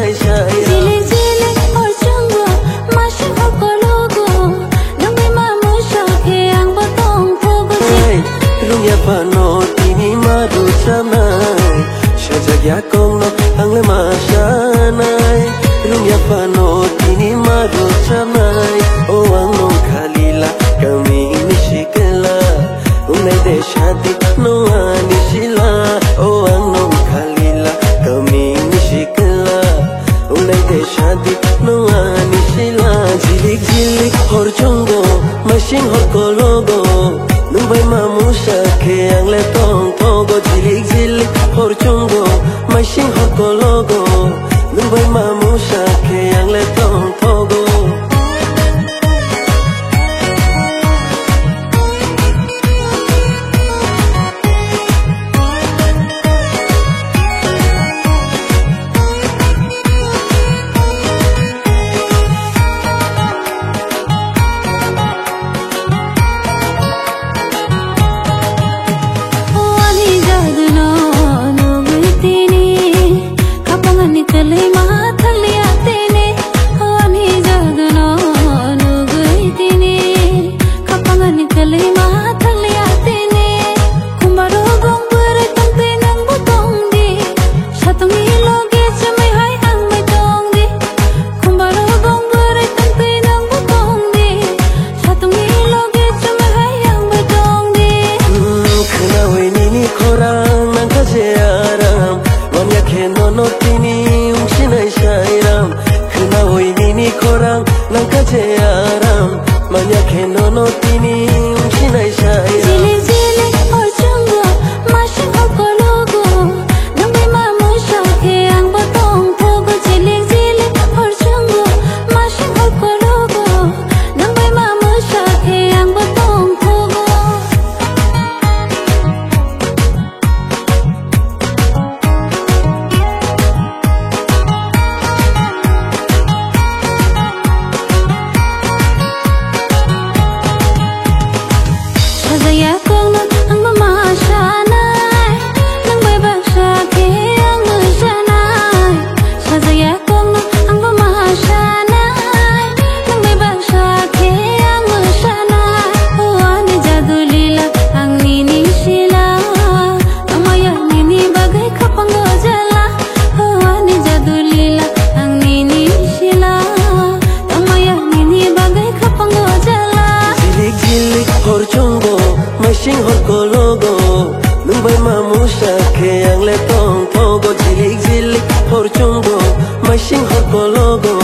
này sai Zile zile orchungo masih hokologo Namai mamu shake ang batong pogo Runya pano tini madu samai Shajagya kongno ang lema shanai Runya pano tini madu samai O ang nong kalila kami nishikela Unai de shadi no anishila O ang nong kalila kami nishikela Unai de shadi no anishila Zilik zilik horchongo masing horkologo Numbai mamu shake ang letong togo Zilik zilik horchongo masing horkologo Numbai mamu shake ang letong togo Aram, manya keno no tini umshinai shaya. Zile zile orchungo masih hokologo Namai mamu shake ang batong pogo Zile zile orchungo masih hokologo Namai mamu shake ang batong pogo Saya kong ang mamasanay Nang may bagsake ang masanay Saya kong ang mamasanay Nang may bagsake ang masanay Ani jadu lila ang nini sila Ang maya nini bagay kapanggojala Ani jadu lila ang nini sila Ang maya nini bagay kapanggojala Zilik zilik horchongo masing horkologo Numbai mamu shake ang letong togo Zilik zilik horchongo masing horkologo